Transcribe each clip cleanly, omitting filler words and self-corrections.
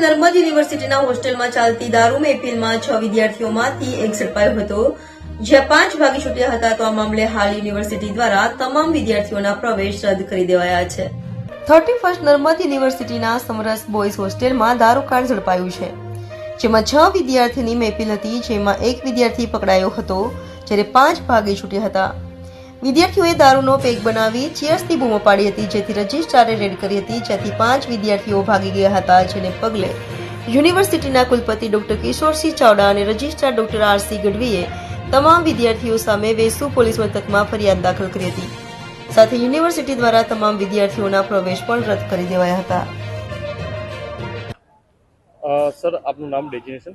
નર્મદ યુનિવર્સિટીના હોસ્ટેલમાં ચાલતી દારૂ મહેફિલમાં 6 વિદ્યાર્થીઓમાંથી એક ઝડપાયો હતો, જ્યાં 5 ભાગી છૂટ્યા હતા. તો આ મામલે હાલ યુનિવર્સિટી દ્વારા તમામ વિદ્યાર્થીઓના પ્રવેશ રદ કરી દેવાયા છે. 31st નર્મદ યુનિવર્સિટીના સમરસ બોયઝ હોસ્ટેલમાં દારૂકાંડ ઝડપાયું છે, જેમાં 6 વિદ્યાર્થીની મહેફિલ હતી, જેમાં એક વિદ્યાર્થી પકડાયો હતો, જ્યારે 5 ભાગી છૂટ્યા હતા. વિદ્યાર્થીઓએ દારૂનો પેક બનાવી ચીયર્સની બૂમો પાડી હતી, જેથી રજિસ્ટ્રારે રેડ કરી હતી, જેથી 5 વિદ્યાર્થીઓ ભાગી ગયા હતા. જેને પગલે યુનિવર્સિટીના કુલપતિ ડોક્ટર કિશોરસિંહ ચાવડા અને રજિસ્ટ્રાર ડોક્ટર આર.સી. ગઢવીએ તમામ વિદ્યાર્થીઓ સામે વેસુ પોલીસ મથકમાં ફરિયાદ દાખલ કરી હતી. સાથે યુનિવર્સિટી દ્વારા તમામ વિદ્યાર્થીઓના પ્રવેશ પણ રદ કરી દેવાયા હતા. સર, આપનું નામ ડેઝિગ્નેશન?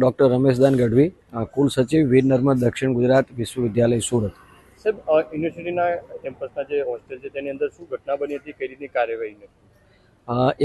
ડૉક્ટર રમેશદાન ગઢવી, કુલ સચિવ વીર નર્મદ દક્ષિણ ગુજરાત વિશ્વવિદ્યાલય સુરત. સાહેબ, યુનિવર્સિટીના કેમ્પસના જે હોસ્ટેલ છે તેની અંદર શું ઘટના બની હતી, કઈ રીતની કાર્યવાહી?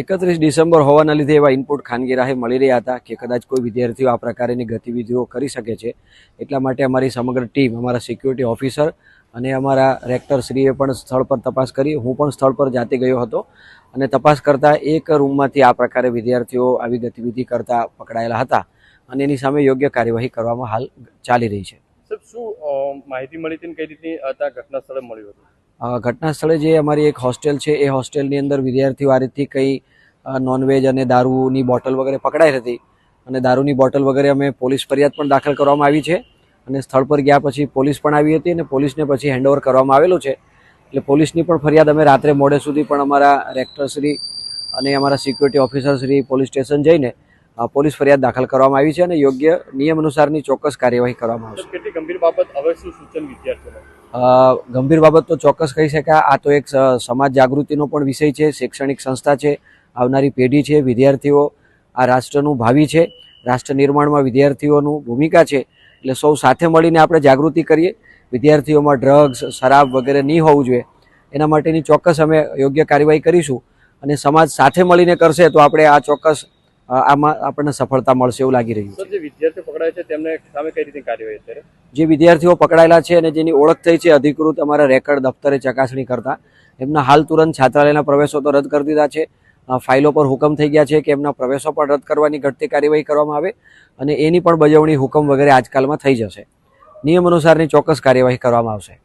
31 ડિસેમ્બર હોવાના લીધે એવા ઇનપુટ ખાનગી રાહે મળી રહ્યા હતા કે કદાચ કોઈ વિદ્યાર્થીઓ આ પ્રકારની ગતિવિધિઓ કરી શકે છે. એટલા માટે અમારી સમગ્ર ટીમ, અમારા સિક્યુરિટી ઓફિસર અને અમારા રેક્ટરશ્રીએ પણ સ્થળ પર તપાસ કરી. હું પણ સ્થળ પર જાતે ગયો હતો અને તપાસ કરતા એક રૂમમાંથી આ પ્રકારે વિદ્યાર્થીઓ આવી ગતિવિધિ કરતા પકડાયેલા હતા અને એની સામે યોગ્ય કાર્યવાહી કરવામાં હાલ ચાલી રહી છે. સાહેબ, શું માહિતી મળી હતી, કઈ રીતની ઘટના સ્થળે મળ્યું હતું? ઘટના સ્થળે જે અમારી એક હોસ્ટેલ છે એ હોસ્ટેલની અંદર વિદ્યાર્થીઓ આ રીતથી કંઈ નોનવેજ અને દારૂની બોટલ વગેરે પકડાઈ હતી અને દારૂની બોટલ વગેરે અમે પોલીસ ફરિયાદ પણ દાખલ કરવામાં આવી છે અને સ્થળ પર ગયા પછી પોલીસ પણ આવી હતી અને પોલીસને પછી હેન્ડઓવર કરવામાં આવેલું છે. એટલે પોલીસની પણ ફરિયાદ અમે રાત્રે મોડે સુધી પણ અમારા રેક્ટરશ્રી અને અમારા સિક્યુરિટી ઓફિસરશ્રી પોલીસ સ્ટેશન જઈને પોલીસ ફરિયાદ દાખલ કરવામાં આવી છે અને યોગ્ય નિયમ અનુસારની ચોક્કસ કાર્યવાહી કરવામાં આવશે. કેટલી ગંભીર બાબત, હવે શું સૂચન વિદ્યાર્થીઓને? ગંભીર બાબત તો ચોક્કસ કહી શકાય. આ તો એક સમાજ જાગૃતિનો પણ વિષય છે, શૈક્ષણિક સંસ્થા છે, આવનારી પેઢી છે, વિદ્યાર્થીઓ આ રાષ્ટ્રનું ભાવિ છે, રાષ્ટ્ર નિર્માણમાં વિદ્યાર્થીઓનું ભૂમિકા છે. એટલે સૌ સાથે મળીને આપણે જાગૃતિ કરીએ, વિદ્યાર્થીઓમાં ડ્રગ્સ, શરાબ વગેરે નહીં હોવું જોઈએ. એના માટેની ચોક્કસ અમે યોગ્ય કાર્યવાહી કરીશું અને સમાજ સાથે મળીને કરશે તો આપણે આ ચોક્કસ આમાં આપણને સફળતા મળશે એવું લાગી રહ્યું છે. જે વિદ્યાર્થીઓ પકડાય છે તેમને સામે કઈ રીતે કાર્યવાહી અત્યારે? જે વિદ્યાર્થીઓ પકડાયેલા છે અને જેની ઓળખ થઈ છે અધિકૃત અમારા રેકર્ડ દફતરે ચકાસણી કરતા, એમના હાલ તુરંત છાત્રાલયના પ્રવેશો તો રદ કરી દીધા છે. ફાઇલો પર હુકમ થઈ ગયા છે કે એમના પ્રવેશો પણ રદ કરવાની ઘટતી કાર્યવાહી કરવામાં આવે અને એની પણ બજવણી હુકમ વગેરે આજકાલમાં થઈ જશે. નિયમ અનુસારની ચોક્કસ કાર્યવાહી કરવામાં આવશે.